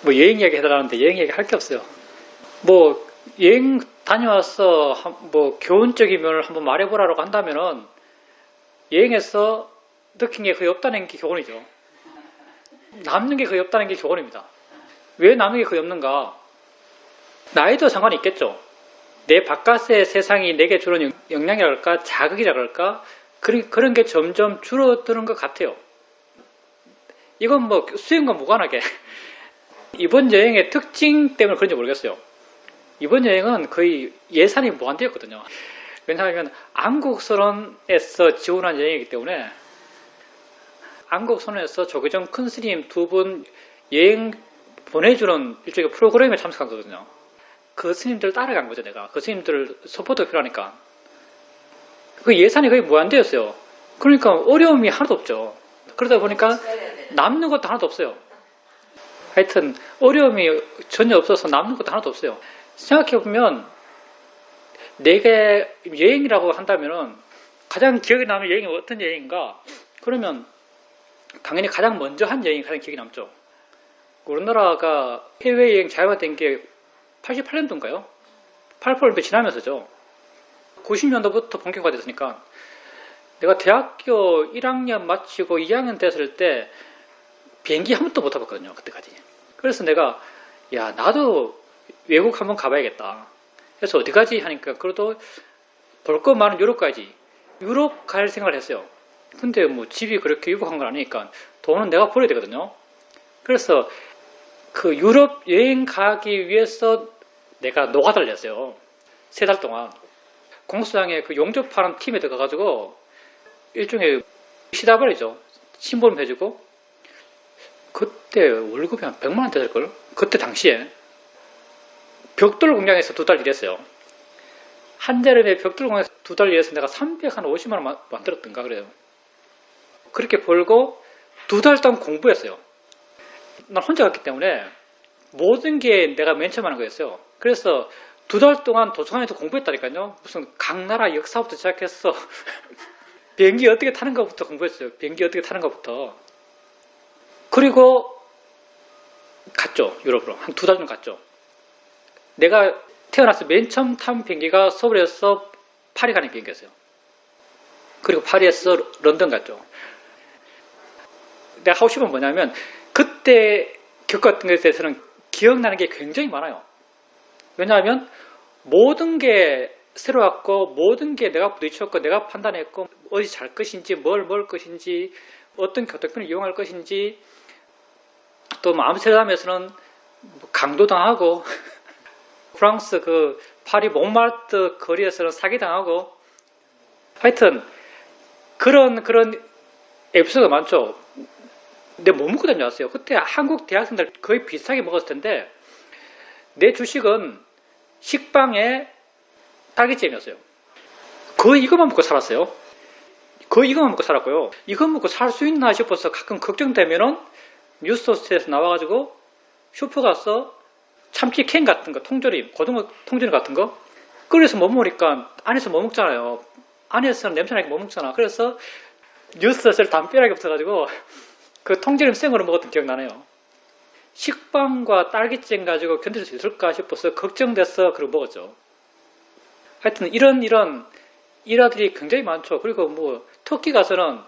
뭐 여행 얘기 해달라는데 여행 얘기 할 게 없어요. 뭐 여행 다녀와서 뭐 교훈적인 면을 한번 말해보라고 한다면은 여행에서 느낀 게 거의 없다는 게 교훈이죠. 남는 게 거의 없다는 게 교훈입니다. 왜 남는 게 거의 없는가? 나이도 상관이 있겠죠. 내 바깥의 세상이 내게 주는 영향이랄까 자극이랄까 그런 게 점점 줄어드는 것 같아요. 이건 뭐 수행과 무관하게 이번 여행의 특징 때문에 그런지 모르겠어요. 이번 여행은 거의 예산이 무한대였거든요. 왜냐하면 안국선에서 지원한 여행이기 때문에 안국선에서 조계종 큰 스님 두 분 여행 보내주는 일종의 프로그램에 참석한 거거든요. 그 스님들 따라간 거죠, 내가. 그 스님들 서포트가 필요하니까. 그 예산이 거의 무한대였어요. 그러니까 어려움이 하나도 없죠. 그러다 보니까 남는 것도 하나도 없어요. 하여튼 어려움이 전혀 없어서 남는 것도 하나도 없어요. 생각해보면 내게 여행이라고 한다면은 가장 기억에 남는 여행이 어떤 여행인가? 그러면 당연히 가장 먼저 한 여행이 가장 기억에 남죠. 우리나라가 해외여행 자유화된 게 88년도인가요? 88년도 지나면서죠. 90년도부터 본격화 됐으니까 내가 대학교 1학년 마치고 2학년 됐을 때 비행기 한 번도 못 타봤거든요. 그때까지. 그래서 내가 야 나도 외국 한번 가봐야겠다. 그래서 어디까지 하니까 그래도 볼 것 많은 유럽 갈 생각을 했어요. 근데 뭐 집이 그렇게 유복한 건 아니니까 돈은 내가 벌어야 되거든요. 그래서 그 유럽 여행 가기 위해서 내가 노가다를 냈어요. 3달 동안. 공수장에 그 용접하는 팀에 들어가가지고 일종의 시다발이죠. 심부름 해주고 그때 월급이 한 100만 원 됐을걸? 그때 당시에 벽돌 공장에서 2달 일했어요. 한여름에 벽돌 공장에서 2달 일해서 내가 350만 원 만들었던가 그래요. 그렇게 벌고 2달 동안 공부했어요. 난 혼자 갔기 때문에 모든 게 내가 맨 처음 하는 거였어요. 그래서 2달 동안 도서관에서 공부했다니까요. 무슨 각 나라 역사부터 시작해서 비행기 어떻게 타는 것부터 공부했어요. 비행기 어떻게 타는 것부터. 그리고 갔죠. 유럽으로. 한 2달 정도 갔죠. 내가 태어나서 맨 처음 탄 비행기가 서울에서 파리 가는 비행기였어요. 그리고 파리에서 런던 갔죠. 내가 하고 싶은 건 뭐냐면 그때 겪었던 것에 대해서는 기억나는 게 굉장히 많아요. 왜냐하면 모든 게 새로웠고 모든 게 내가 부딪혔고 내가 판단했고 어디 잘 것인지 뭘 먹을 것인지 어떤 교통편을 이용할 것인지 또 암스테르담에서는 강도당하고 프랑스 그 파리 몽마르트 거리에서는 사기당하고 하여튼 그런 에피소드가 많죠. 내가 뭐 먹고 다녀왔어요. 그때 한국 대학생들 거의 비슷하게 먹었을 텐데 내 주식은 식빵에 딸기잼이었어요. 거의 이것만 먹고 살았어요. 거의 이것만 먹고 살았고요. 이거 먹고 살 수 있나 싶어서 가끔 걱정되면은 뉴스소스에서 나와가지고 슈퍼 가서 참치 캔 같은 거, 통조림, 고등어 통조림 같은 거 끓여서 못 먹으니까 안에서 못 먹잖아요. 안에서는 냄새나게 못 먹잖아. 그래서 뉴스소스를 담벼락에 붙어가지고 그 통조림 생으로 먹었던 기억 나네요. 식빵과 딸기잼 가지고 견딜 수 있을까 싶어서 걱정돼서 그걸 먹었죠. 하여튼 이런 일화들이 굉장히 많죠. 그리고 뭐 터키 가서는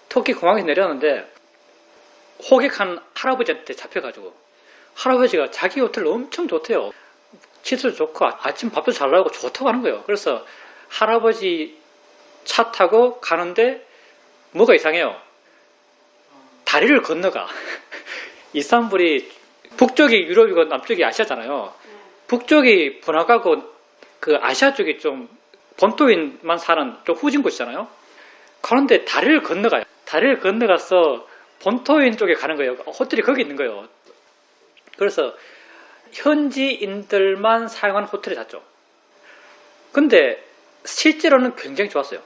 터키 공항에서 내렸는데 호객한 할아버지한테 잡혀가지고 할아버지가 자기 호텔 엄청 좋대요. 시설 좋고 아침 밥도 잘 나오고 좋다고 하는 거예요. 그래서 할아버지 차 타고 가는데 뭐가 이상해요. 다리를 건너가. 이스탄불이 북쪽이 유럽이고 남쪽이 아시아잖아요. 북쪽이 번화가고 그 아시아 쪽이 좀 본토인만 사는 좀 후진 곳이잖아요. 그런데 다리를 건너가요. 다리를 건너가서 본토인 쪽에 가는 거예요. 호텔이 거기 있는 거예요. 그래서 현지인들만 사용하는 호텔에 잤죠. 근데 실제로는 굉장히 좋았어요.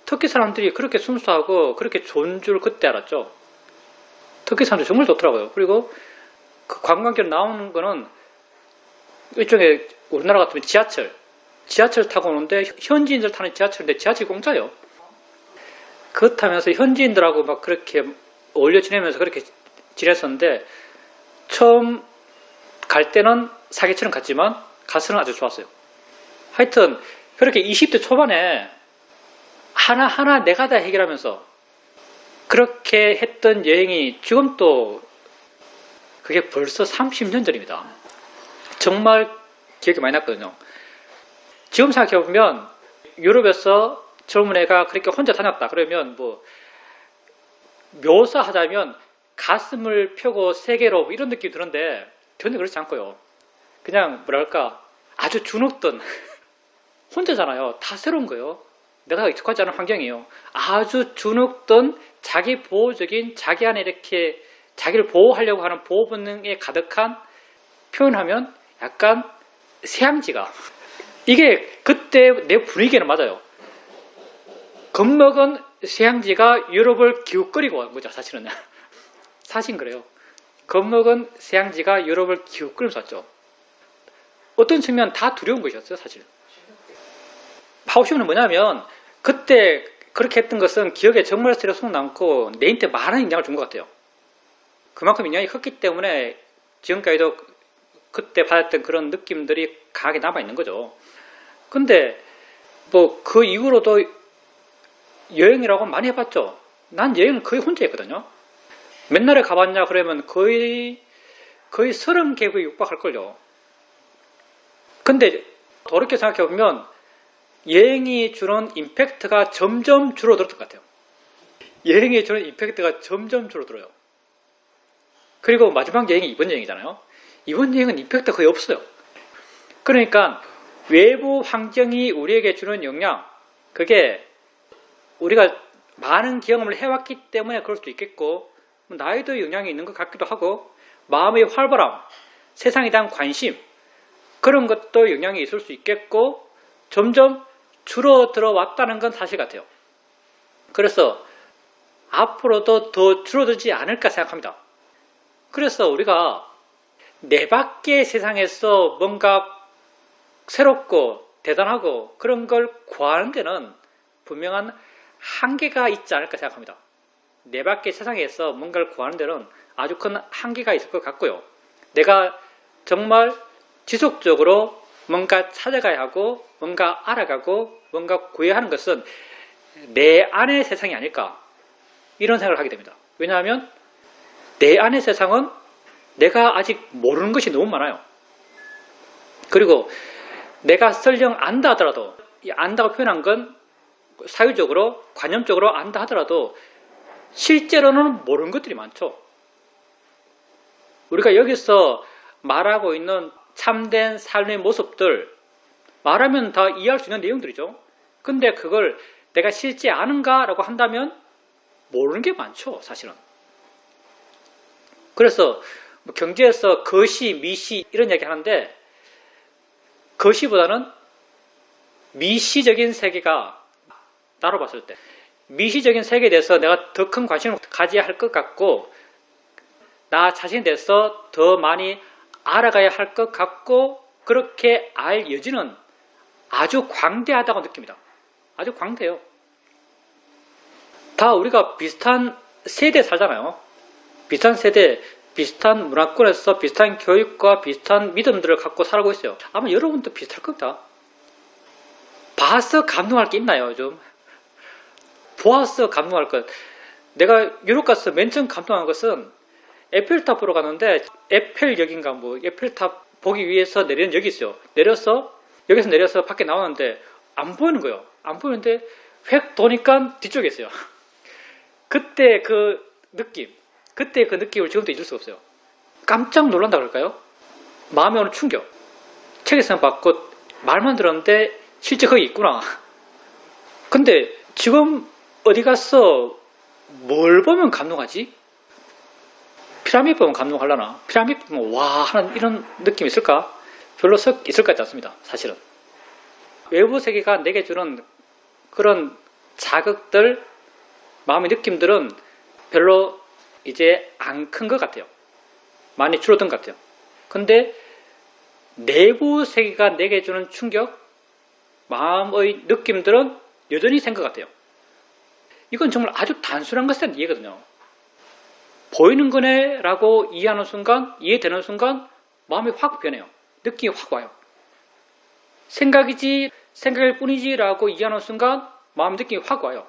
터키 사람들이 그렇게 순수하고 그렇게 좋은 줄 그때 알았죠. 터키 사람들이 정말 좋더라고요. 그리고 그 관광객으로 나오는 거는 일종의 우리나라 같으면 지하철 타고 오는데 현지인들 타는 지하철인데 지하철이 공짜예요. 그렇다면서 현지인들하고 막 그렇게 어울려 지내면서 그렇게 지냈었는데 처음 갈 때는 사기처럼 갔지만 가서는 아주 좋았어요. 하여튼 그렇게 20대 초반에 하나하나 내가 다 해결하면서 그렇게 했던 여행이 지금 또 그게 벌써 30년 전입니다. 정말 기억이 많이 났거든요. 지금 생각해보면 유럽에서 젊은 애가 그렇게 혼자 다녔다 그러면 뭐 묘사하자면 가슴을 펴고 세계로 뭐 이런 느낌이 드는데 전혀 그렇지 않고요. 그냥 뭐랄까 아주 주눅든 혼자잖아요. 다 새로운 거예요. 내가 익숙하지 않은 환경이에요. 아주 주눅든 자기 보호적인 자기 안에 이렇게 자기를 보호하려고 하는 보호 본능에 가득한 표현하면 약간 새양지가 이게 그때 내 분위기는 맞아요. 겁먹은 새양지가 유럽을 기웃거리고 온 거죠. 사실은 사실 그래요. 겁먹은 새양지가 유럽을 기웃거리면서 왔죠. 어떤 측면 다 두려운 것이었어요. 사실 파우시오는 뭐냐면 그때 그렇게 했던 것은 기억에 정말 쏙 남고 내한테 많은 영향을 준 것 같아요. 그만큼 영향이 컸기 때문에 지금까지도 그때 받았던 그런 느낌들이 강하게 남아있는 거죠. 근데 뭐 그 이후로도 여행이라고 많이 해봤죠. 난 여행을 거의 혼자 했거든요. 맨날에 가봤냐 그러면 거의 30개국에 육박할걸요. 근데 돌이켜 생각해보면 여행이 주는 임팩트가 점점 줄어들었던 것 같아요. 여행이 주는 임팩트가 점점 줄어들어요. 그리고 마지막 여행이 이번 여행이잖아요. 이번 여행은 임팩트가 거의 없어요. 그러니까 외부 환경이 우리에게 주는 영향, 그게 우리가 많은 경험을 해왔기 때문에 그럴 수도 있겠고 나이도 영향이 있는 것 같기도 하고 마음의 활발함, 세상에 대한 관심 그런 것도 영향이 있을 수 있겠고 점점 줄어들어 왔다는 건 사실 같아요. 그래서 앞으로도 더 줄어들지 않을까 생각합니다. 그래서 우리가 내 밖의 세상에서 뭔가 새롭고 대단하고 그런 걸 구하는 데는 분명한 한계가 있지 않을까 생각합니다. 내 밖의 세상에서 뭔가를 구하는 데는 아주 큰 한계가 있을 것 같고요. 내가 정말 지속적으로 뭔가 찾아가야 하고 뭔가 알아가고 뭔가 구해야 하는 것은 내 안의 세상이 아닐까 이런 생각을 하게 됩니다. 왜냐하면 내 안의 세상은 내가 아직 모르는 것이 너무 많아요. 그리고 내가 설령 안다 하더라도 이 안다고 표현한 건 사유적으로 관념적으로 안다 하더라도 실제로는 모르는 것들이 많죠. 우리가 여기서 말하고 있는 참된 삶의 모습들 말하면 다 이해할 수 있는 내용들이죠. 근데 그걸 내가 실제 아는가 라고 한다면 모르는 게 많죠. 사실은. 그래서 뭐 경제에서 거시, 미시 이런 이야기 하는데 거시보다는 미시적인 세계가 나로 봤을 때 미시적인 세계에 대해서 내가 더 큰 관심을 가져야 할 것 같고 나 자신에 대해서 더 많이 알아가야 할 것 같고 그렇게 알 여지는 아주 광대하다고 느낍니다. 아주 광대해요. 다 우리가 비슷한 세대에 살잖아요. 비슷한 세대, 비슷한 문화권에서 비슷한 교육과 비슷한 믿음들을 갖고 살고 있어요. 아마 여러분도 비슷할 겁니다. 봐서 감동할 게 있나요, 요즘? 보아서 감동할 것. 내가 유럽 가서 맨 처음 감동한 것은 에펠탑 보러 갔는데 에펠역인가 뭐 에펠탑 보기 위해서 내리는 역이 있어요. 여기서 내려서 밖에 나오는데 안 보이는 거예요. 안 보이는데 획 도니까 뒤쪽에 있어요. 그때 그 느낌을 지금도 잊을 수가 없어요. 깜짝 놀란다 그럴까요? 마음에 오는 충격. 책에서는 봤고 말만 들었는데 실제 거기 있구나. 근데 지금 어디 가서 뭘 보면 감동하지? 피라미드 보면 감동하려나? 피라미드 보면 와 하는 이런 느낌이 있을까? 별로 있을 것 같지 않습니다. 사실은. 외부 세계가 내게 주는 그런 자극들, 마음의 느낌들은 별로 이제 안 큰 것 같아요. 많이 줄어든 것 같아요. 근데 내부 세계가 내게 주는 충격, 마음의 느낌들은 여전히 센 것 같아요. 이건 정말 아주 단순한 것에 대한 이해거든요. 보이는 거네 라고 이해하는 순간, 이해되는 순간 마음이 확 변해요. 느낌이 확 와요. 생각이지, 생각일 뿐이지라고 이해하는 순간 마음 느낌이 확 와요.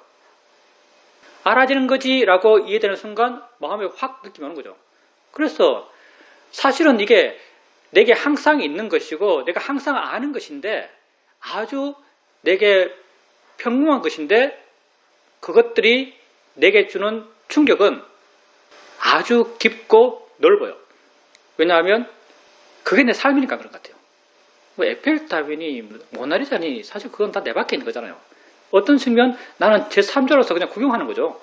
알아지는 거지라고 이해되는 순간 마음에 확 느낌이 오는 거죠. 그래서 사실은 이게 내게 항상 있는 것이고 내가 항상 아는 것인데 아주 내게 평범한 것인데 그것들이 내게 주는 충격은 아주 깊고 넓어요. 왜냐하면 그게 내 삶이니까 그런 것 같아요. 뭐 에펠탑이니 모나리자니 사실 그건 다 내 밖에 있는 거잖아요. 어떤 측면 나는 제 3자로서 그냥 구경하는 거죠.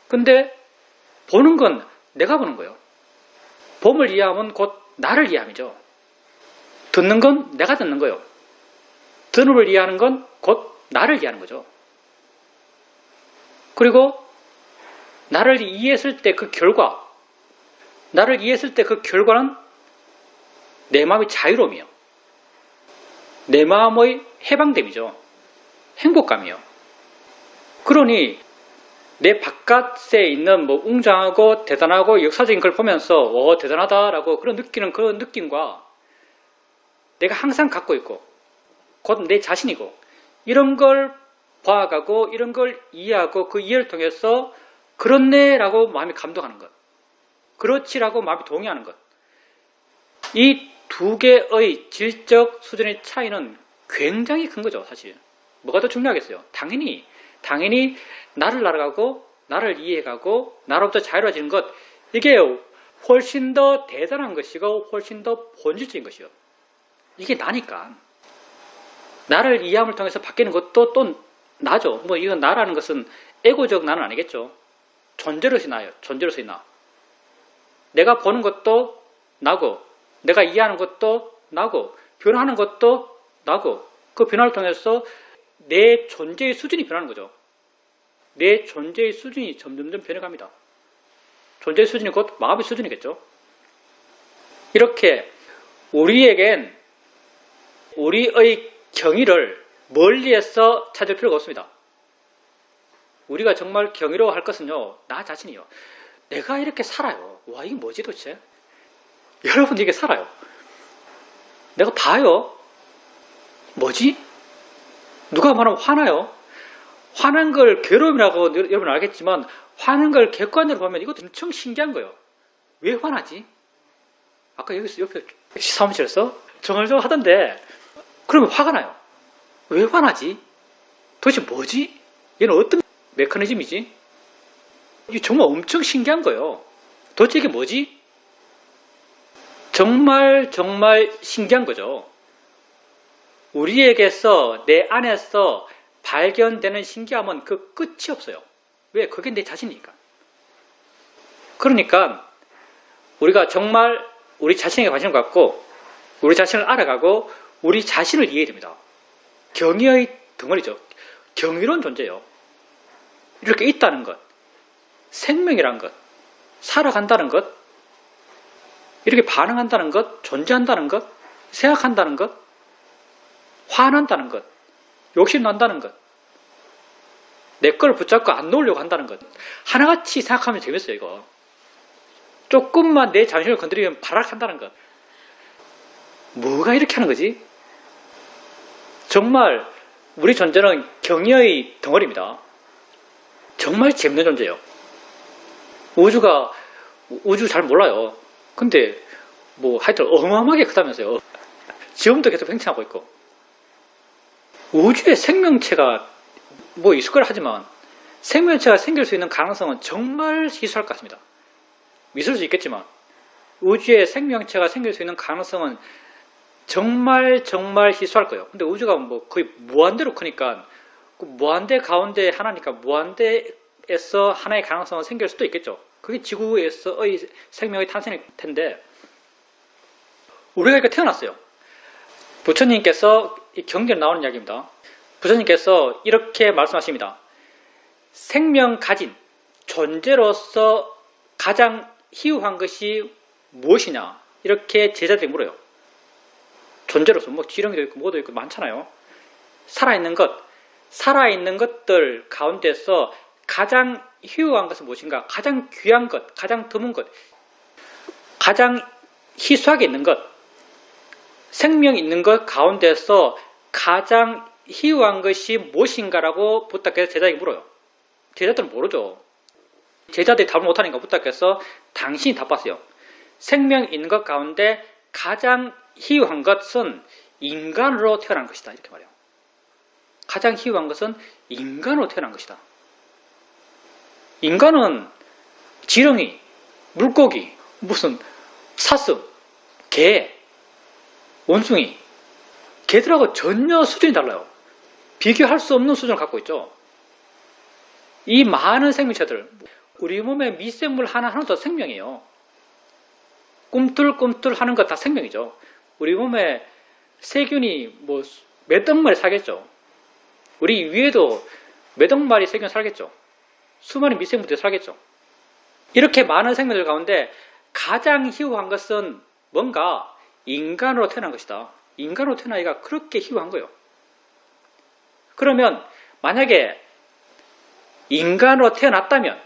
근데 보는 건 내가 보는 거예요. 봄을 이해하면 곧 나를 이해함이죠. 듣는 건 내가 듣는 거예요. 듣는 걸 이해하는 건 곧 나를 이해하는 거죠. 그리고 나를 이해했을 때 그 결과, 나를 이해했을 때 그 결과는 내 마음의 자유로움이에요. 내 마음의 해방됨이죠. 행복감이요. 그러니 내 바깥에 있는 뭐 웅장하고 대단하고 역사적인 걸 보면서 대단하다라고 그런 느끼는 그런 느낌과 내가 항상 갖고 있고 곧 내 자신이고 이런 걸 봐가고 이런 걸 이해하고 그 이해를 통해서 그렇네라고 마음이 감동하는 것, 그렇지라고 마음이 동의하는 것, 이 두 개의 질적 수준의 차이는 굉장히 큰 거죠. 사실 뭐가 더 중요하겠어요? 당연히 나를 알아가고 나를 이해해가고 나로부터 자유로워지는 것, 이게 훨씬 더 대단한 것이고 훨씬 더 본질적인 것이요. 이게 나니까. 나를 이해함을 통해서 바뀌는 것도 또 나죠. 뭐 이건 나라는 것은 에고적 나는 아니겠죠. 존재로서의 나예요. 존재로서의 나. 내가 보는 것도 나고 내가 이해하는 것도 나고 변화하는 것도 나고 그 변화를 통해서 내 존재의 수준이 변하는 거죠. 내 존재의 수준이 점점점 변해갑니다. 존재의 수준이 곧 마음의 수준이겠죠. 이렇게 우리에겐 우리의 경의를 멀리에서 찾을 필요가 없습니다. 우리가 정말 경이로워할 것은요, 나 자신이요. 내가 이렇게 살아요. 와, 이게 뭐지 도대체? 여러분 이게 살아요. 내가 봐요. 뭐지? 누가 말하면 화나요? 화난 걸 괴로움이라고 여러분 알겠지만 화난 걸 객관적으로 보면 이것도 엄청 신기한 거예요. 왜 화나지? 아까 여기서 옆에 사무실에서 정얼정얼 하던데 그러면 화가 나요. 왜 화나지? 도대체 뭐지? 얘는 어떤 메커니즘이지? 이게 정말 엄청 신기한 거예요. 도대체 이게 뭐지? 정말 신기한 거죠. 우리에게서 내 안에서 발견되는 신기함은 그 끝이 없어요. 왜? 그게 내 자신이니까. 그러니까 우리가 정말 우리 자신에게 관심을 갖고 우리 자신을 알아가고 우리 자신을 이해해야 됩니다. 경의의 덩어리죠. 경이로운 존재예요. 이렇게 있다는 것, 생명이란 것, 살아간다는 것, 이렇게 반응한다는 것, 존재한다는 것, 생각한다는 것, 화난다는 것, 욕심난다는 것, 내 걸 붙잡고 안 놓으려고 한다는 것, 하나같이 생각하면 재밌어요. 이거 조금만 내 자신을 건드리면 발악한다는 것, 뭐가 이렇게 하는 거지? 정말 우리 존재는 경의의 덩어리입니다. 정말 재밌는 존재예요. 우주 잘 몰라요. 근데 뭐 하여튼 어마어마하게 크다면서요. 지금도 계속 팽창하고 있고 우주에 생명체가 뭐 있을 거라 하지만 생명체가 생길 수 있는 가능성은 정말 희소할 것 같습니다. 있을 수 있겠지만 우주에 생명체가 생길 수 있는 가능성은 정말 희소할 거예요. 근데 우주가 뭐 거의 무한대로 크니까 그 무한대 가운데 하나니까 무한대에서 하나의 가능성은 생길 수도 있겠죠. 그게 지구에서의 생명의 탄생일 텐데 우리가 이렇게 태어났어요. 부처님께서 이 경전에 나오는 이야기입니다. 부처님께서 이렇게 말씀하십니다. 생명 가진 존재로서 가장 희후한 것이 무엇이냐 이렇게 제자들이 물어요. 존재로서 뭐 지렁이도 있고 뭐도 있고 많잖아요. 살아있는 것들 가운데서 가장 희후한 것은 무엇인가? 가장 귀한 것, 가장 드문 것, 가장 희소하게 있는 것, 생명 있는 것 가운데서 가장 희유한 것이 무엇인가라고 부탁해서 제자에게 물어요. 제자들은 모르죠. 제자들이 답을 못하니까 부탁해서 당신이 답하세요. 생명 있는 것 가운데 가장 희유한 것은 인간으로 태어난 것이다. 이렇게 말해요. 가장 희유한 것은 인간으로 태어난 것이다. 인간은 지렁이, 물고기, 무슨 사슴, 개, 원숭이, 개들하고 전혀 수준이 달라요. 비교할 수 없는 수준을 갖고 있죠. 이 많은 생명체들, 우리 몸에 미생물 하나하나도 생명이에요. 꿈틀꿈틀 하는 것 다 생명이죠. 우리 몸에 세균이 뭐 몇억 마리 살겠죠. 우리 위에도 몇억 마리 세균 살겠죠. 수많은 미생물들이 살겠죠. 이렇게 많은 생명들 가운데 가장 희유한 것은 뭔가 인간으로 태어난 것이다. 인간으로 태어나기가 그렇게 희유한 거예요. 그러면 만약에 인간으로 태어났다면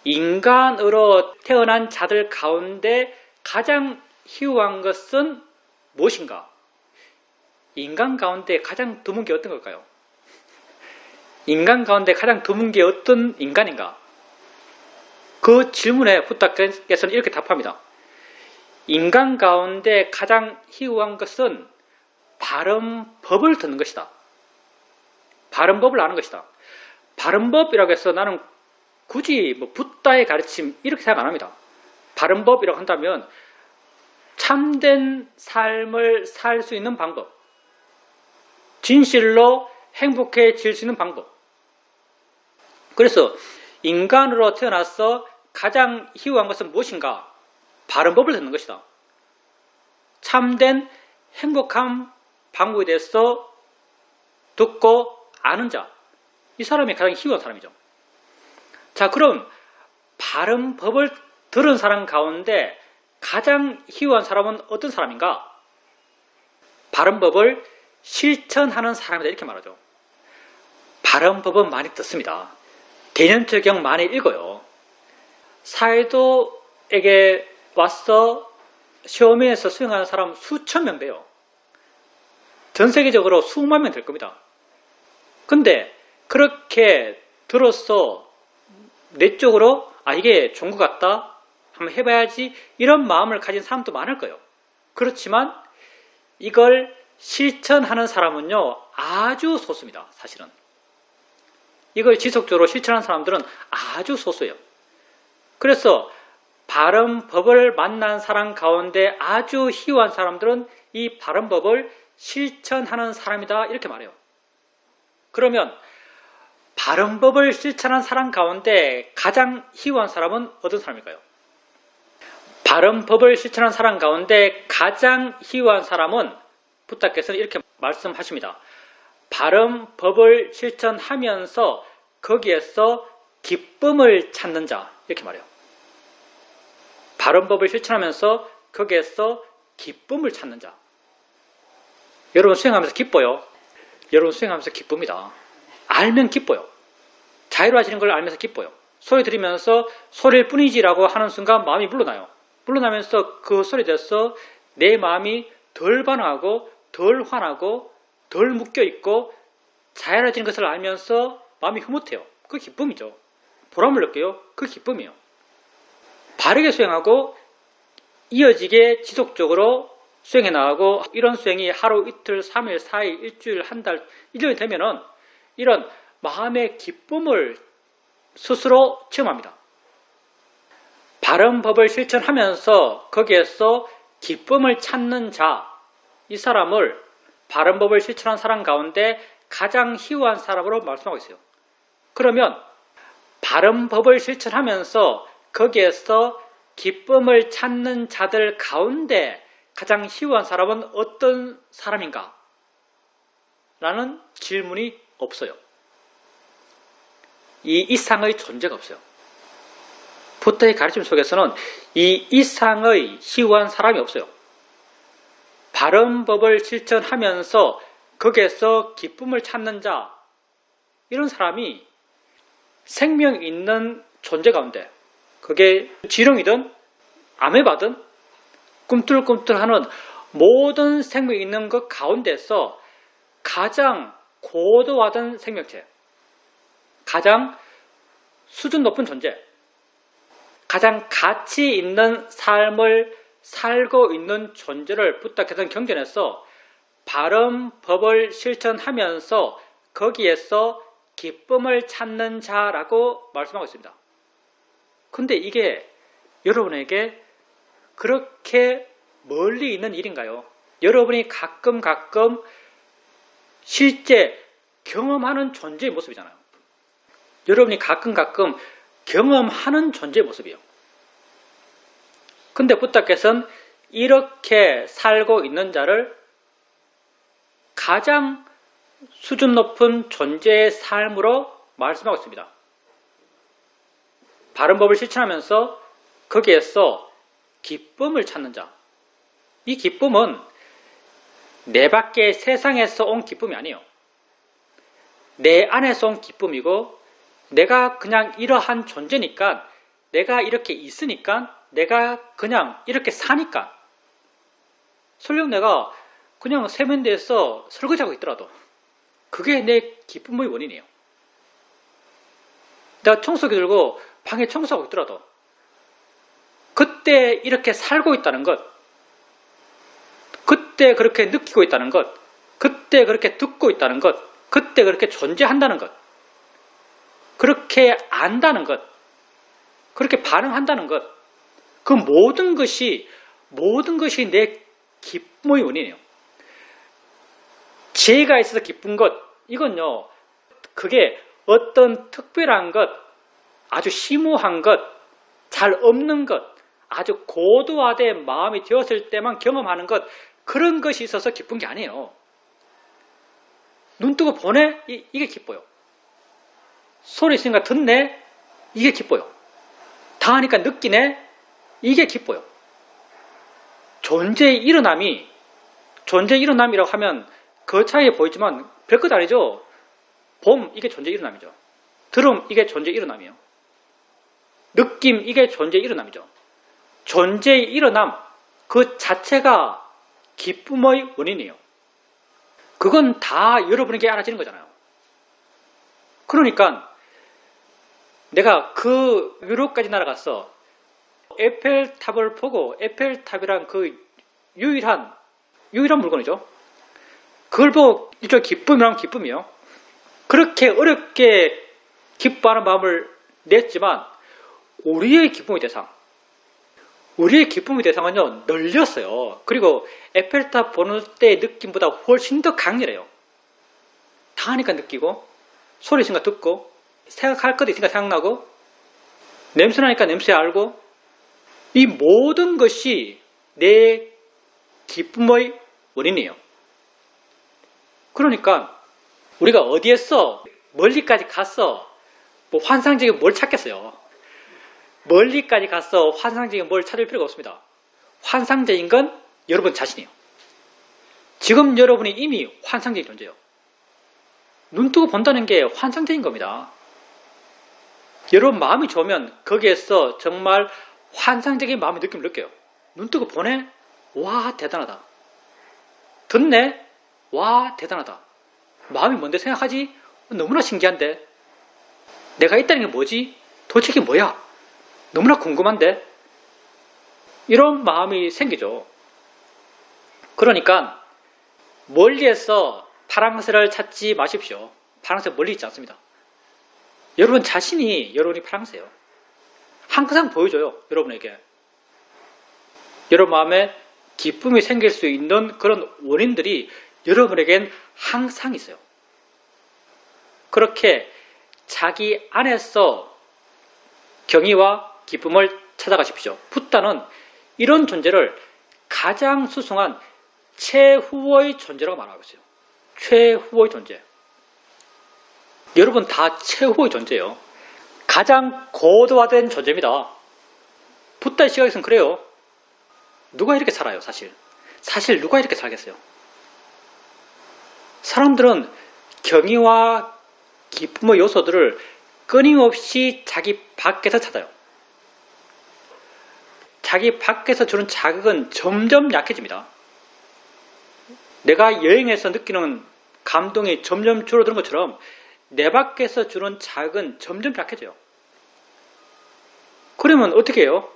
인간으로 태어난 자들 가운데 가장 희유한 것은 무엇인가? 인간 가운데 가장 드문 게 어떤 걸까요? 인간 가운데 가장 드문 게 어떤 인간인가? 그 질문에 부탁께서는 이렇게 답합니다. 인간 가운데 가장 희유한 것은 바른 법을 듣는 것이다. 바른 법을 아는 것이다. 바른 법이라고 해서 나는 굳이 뭐 붓다의 가르침 이렇게 생각 안 합니다. 바른 법이라고 한다면 참된 삶을 살 수 있는 방법, 진실로 행복해질 수 있는 방법. 그래서 인간으로 태어나서 가장 희유한 것은 무엇인가? 바른 법을 듣는 것이다. 참된 행복한 방법에 대해서 듣고 아는 자, 이 사람이 가장 희유한 사람이죠. 자, 그럼 바른 법을 들은 사람 가운데 가장 희유한 사람은 어떤 사람인가? 바른 법을 실천하는 사람이다 이렇게 말하죠. 바른 법은 많이 듣습니다. 개념적경 많이 읽어요. 사회도에게 와서 시험에서 수행하는 사람 수천 명 돼요. 전 세계적으로 수만 명 될 겁니다. 근데 그렇게 들어서 내적으로 이게 좋은 것 같다, 한번 해봐야지 이런 마음을 가진 사람도 많을 거예요. 그렇지만 이걸 실천하는 사람은요 아주 소수입니다. 사실은 이걸 지속적으로 실천하는 사람들은 아주 소수예요. 그래서 바른 법을 만난 사람 가운데 아주 희유한 사람들은 이 바른 법을 실천하는 사람이다 이렇게 말해요. 그러면 바른 법을 실천한 사람 가운데 가장 희유한 사람은 어떤 사람일까요? 바른 법을 실천한 사람 가운데 가장 희유한 사람은 부탁께서는 이렇게 말씀하십니다. 바른 법을 실천하면서 거기에서 기쁨을 찾는 자 이렇게 말해요. 바른 법을 실천하면서 거기에서 기쁨을 찾는 자. 여러분 수행하면서 기뻐요? 여러분 수행하면서 기쁩니다. 알면 기뻐요. 자유로워지는 걸 알면서 기뻐요. 소리 들으면서 소리일 뿐이지라고 하는 순간 마음이 물러나요. 물러나면서 그 소리에 대해서 내 마음이 덜 반응하고 덜 화나고 덜 묶여있고 자유로워지는 것을 알면서 마음이 흐뭇해요. 그 기쁨이죠. 보람을 느껴요. 그 기쁨이에요. 바르게 수행하고 이어지게 지속적으로 수행해 나가고 이런 수행이 하루, 이틀, 3일, 4일, 일주일, 한 달, 1년이 되면은 이런 마음의 기쁨을 스스로 체험합니다. 바른 법을 실천하면서 거기에서 기쁨을 찾는 자, 이 사람을 바른 법을 실천한 사람 가운데 가장 희유한 사람으로 말씀하고 있어요. 그러면 바른 법을 실천하면서 거기에서 기쁨을 찾는 자들 가운데 가장 희유한 사람은 어떤 사람인가? 라는 질문이 없어요. 이 이상의 존재가 없어요. 부처의 가르침 속에서는 이 이상의 희유한 사람이 없어요. 바른 법을 실천하면서 거기에서 기쁨을 찾는 자, 이런 사람이 생명 있는 존재 가운데, 그게 지렁이든 아메바든 꿈틀꿈틀하는 모든 생명이 있는 것 가운데서 가장 고도화된 생명체, 가장 수준 높은 존재, 가장 가치 있는 삶을 살고 있는 존재를 부탁해서 경전에서 바른 법을 실천하면서 거기에서 기쁨을 찾는 자라고 말씀하고 있습니다. 근데 이게 여러분에게 그렇게 멀리 있는 일인가요? 여러분이 가끔 실제 경험하는 존재의 모습이잖아요. 여러분이 가끔 경험하는 존재의 모습이에요. 근데 부탁께서는 이렇게 살고 있는 자를 가장 수준 높은 존재의 삶으로 말씀하고 있습니다. 바른 법을 실천하면서 거기에서 기쁨을 찾는 자. 이 기쁨은 내 밖의 세상에서 온 기쁨이 아니에요. 내 안에서 온 기쁨이고, 내가 그냥 이러한 존재니까, 내가 이렇게 있으니까, 내가 그냥 이렇게 사니까, 설령 내가 그냥 세면대에서 설거지하고 있더라도 그게 내 기쁨의 원인이에요. 내가 청소기 들고 방에 청소하고 있더라도 그때 이렇게 살고 있다는 것, 그때 그렇게 느끼고 있다는 것, 그때 그렇게 듣고 있다는 것, 그때 그렇게 존재한다는 것, 그렇게 안다는 것, 그렇게 반응한다는 것, 그 모든 것이 내 기쁨의 원인이에요. 지혜가 있어서 기쁜 것, 이건요, 그게 어떤 특별한 것, 아주 심오한 것, 잘 없는 것, 아주 고도화된 마음이 되었을 때만 경험하는 것, 그런 것이 있어서 기쁜 게 아니에요. 눈 뜨고 보네? 이게 기뻐요. 소리 있으니까 듣네? 이게 기뻐요. 다 하니까 느끼네? 이게 기뻐요. 존재의 일어남이라고 하면 거창해 보이지만 별것 아니죠. 봄, 이게 존재의 일어남이죠. 들음, 이게 존재의 일어남이에요. 느낌, 이게 존재의 일어남이죠. 존재의 일어남, 그 자체가 기쁨의 원인이에요. 그건 다 여러분에게 알아지는 거잖아요. 그러니까 내가 그 유럽까지 날아갔어. 에펠탑을 보고, 에펠탑이란 그 유일한 물건이죠. 그걸 보고 일종의 기쁨이란 기쁨이요. 그렇게 어렵게 기뻐하는 마음을 냈지만 우리의 기쁨의 대상은요 널렸어요. 그리고 에펠탑 보는 때의 느낌보다 훨씬 더 강렬해요. 다 하니까 느끼고, 소리 있으니까 듣고, 생각할 것도 있으니까 생각나고, 냄새 나니까 냄새 알고, 이 모든 것이 내 기쁨의 원인이에요. 그러니까 우리가 어디에서 멀리까지 가서 뭐 환상적인 뭘 찾겠어요. 멀리까지 가서 환상적인 뭘 찾을 필요가 없습니다. 환상적인 건 여러분 자신이에요. 지금 여러분이 이미 환상적인 존재예요. 눈 뜨고 본다는 게 환상적인 겁니다. 여러분 마음이 좋으면 거기에서 정말 환상적인 마음의 느낌을 느껴요. 눈 뜨고 보네? 와, 대단하다. 듣네? 와, 대단하다. 마음이 뭔데 생각하지? 너무나 신기한데? 내가 있다는 게 뭐지? 도대체 이게 뭐야? 너무나 궁금한데? 이런 마음이 생기죠. 그러니까 멀리에서 파랑새를 찾지 마십시오. 파랑새 멀리 있지 않습니다. 여러분 자신이 여러분이 파랑새예요. 항상 보여줘요. 여러분에게. 여러분 마음에 기쁨이 생길 수 있는 그런 원인들이 여러분에겐 항상 있어요. 그렇게 자기 안에서 경의와 기쁨을 찾아가십시오. 붓다는 이런 존재를 가장 수승한 최후의 존재라고 말하고 있어요. 최후의 존재. 여러분 다 최후의 존재예요. 가장 고도화된 존재입니다. 붓다의 시각에서는 그래요. 누가 이렇게 살아요, 사실. 사실 누가 이렇게 살겠어요? 사람들은 경의와 기쁨의 요소들을 끊임없이 자기 밖에서 찾아요. 자기 밖에서 주는 자극은 점점 약해집니다. 내가 여행에서 느끼는 감동이 점점 줄어드는 것처럼 내 밖에서 주는 자극은 점점 약해져요. 그러면 어떻게 해요?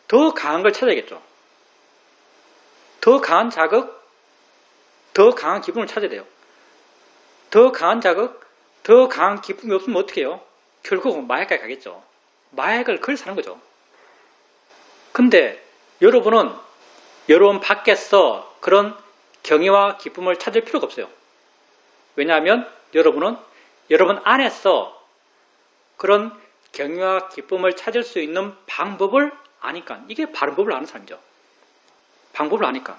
더 강한 걸 찾아야겠죠. 더 강한 자극, 더 강한 기쁨을 찾아야 돼요. 더 강한 자극, 더 강한 기쁨이 없으면 어떻게 해요? 결국은 마약까지 가겠죠. 마약을 그걸 사는 거죠. 근데 여러분 밖에서 그런 경의와 기쁨을 찾을 필요가 없어요. 왜냐하면 여러분은 여러분 안에서 그런 경의와 기쁨을 찾을 수 있는 방법을 아니까. 이게 바른 법을 아는 사람이죠. 방법을 아니까.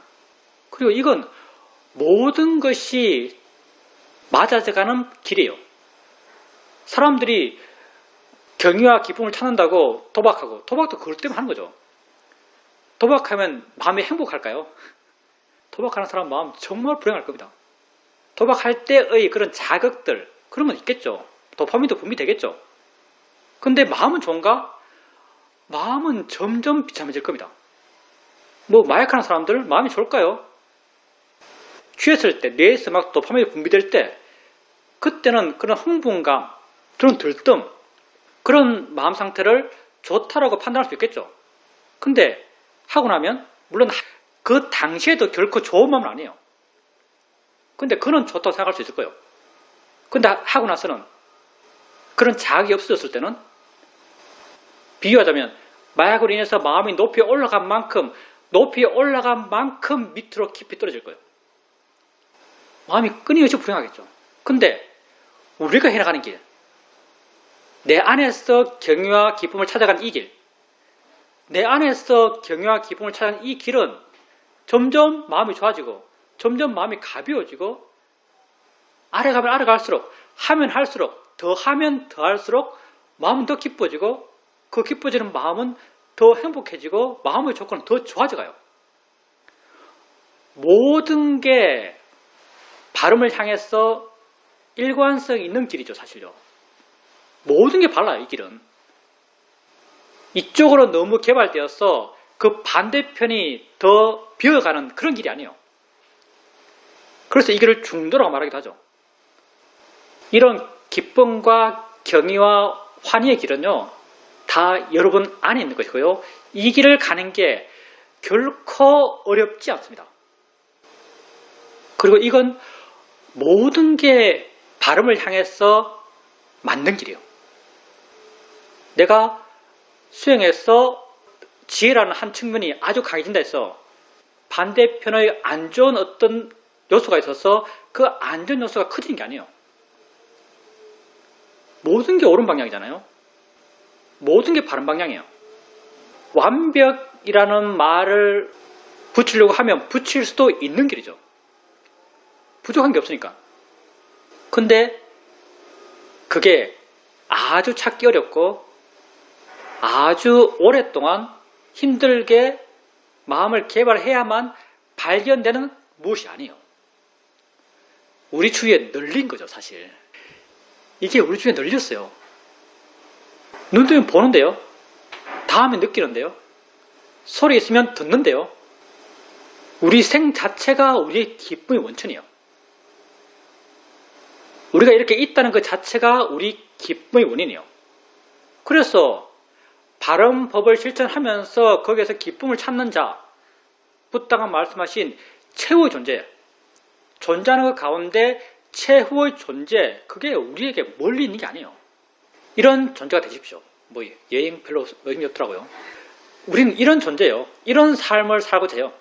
그리고 이건 모든 것이 맞아져가는 길이에요. 사람들이 경의와 기쁨을 찾는다고 도박하고, 도박도 그것 때문에 하는 거죠. 도박하면 마음이 행복할까요? 도박하는 사람 마음 정말 불행할 겁니다. 도박할 때의 그런 자극들, 그런 건 있겠죠. 도파민도 분비되겠죠. 근데 마음은 좋은가? 마음은 점점 비참해질 겁니다. 뭐 마약하는 사람들 마음이 좋을까요? 취했을 때 뇌에서 막 도파민이 분비될 때 그때는 그런 흥분감, 그런 들뜸, 그런 마음 상태를 좋다라고 판단할 수 있겠죠. 근데 하고 나면 물론 그 당시에도 결코 좋은 마음은 아니에요. 근데 그는 좋다고 생각할 수 있을 거예요. 근데 하고 나서는 그런 자극이 없어졌을 때는 비유하자면 마약으로 인해서 마음이 높이 올라간 만큼 밑으로 깊이 떨어질 거예요. 마음이 끊임없이 불행하겠죠. 근데 우리가 해나가는 길, 내 안에서 경의와 기쁨을 찾아간 이 길, 내 안에서 경의와 기쁨을 찾아간 이 길은 점점 마음이 좋아지고 점점 마음이 가벼워지고 아래 가면 아래 갈수록 하면 할수록 더 하면 더 할수록 마음은 더 기뻐지고 그 기뻐지는 마음은 더 행복해지고 마음의 조건은 더 좋아져가요. 모든 게 발음을 향해서 일관성 있는 길이죠, 사실요. 모든 게 발라요, 이 길은. 이쪽으로 너무 개발되어서 그 반대편이 더 비어가는 그런 길이 아니에요. 그래서 이 길을 중도라고 말하기도 하죠. 이런 기쁨과 경의와 환희의 길은요, 다 여러분 안에 있는 것이고요. 이 길을 가는 게 결코 어렵지 않습니다. 그리고 이건 모든 게 발음을 향해서 맞는 길이에요. 내가 수행에서 지혜라는 한 측면이 아주 강해진다 해서 반대편의 안 좋은 어떤 요소가 있어서 그 안 좋은 요소가 커지는 게 아니에요. 모든 게 옳은 방향이잖아요. 모든 게 바른 방향이에요. 완벽이라는 말을 붙이려고 하면 붙일 수도 있는 길이죠. 부족한 게 없으니까. 근데 그게 아주 찾기 어렵고 아주 오랫동안 힘들게 마음을 개발해야만 발견되는 무엇이 아니에요. 우리 주위에 널린 거죠, 사실. 이게 우리 주위에 널렸어요. 눈 뜨면 보는데요. 닿으면 느끼는데요. 소리 있으면 듣는데요. 우리 생 자체가 우리의 기쁨의 원천이에요. 우리가 이렇게 있다는 그 자체가 우리 기쁨의 원인이에요. 그래서 바른 법을 실천하면서 거기에서 기쁨을 찾는 자, 부다가 말씀하신 최후의 존재, 존재하는 것 가운데 최후의 존재, 그게 우리에게 멀리 있는 게 아니에요. 이런 존재가 되십시오. 뭐 여행 별로 의미 없더라고요. 우리는 이런 존재예요. 이런 삶을 살고자 해요.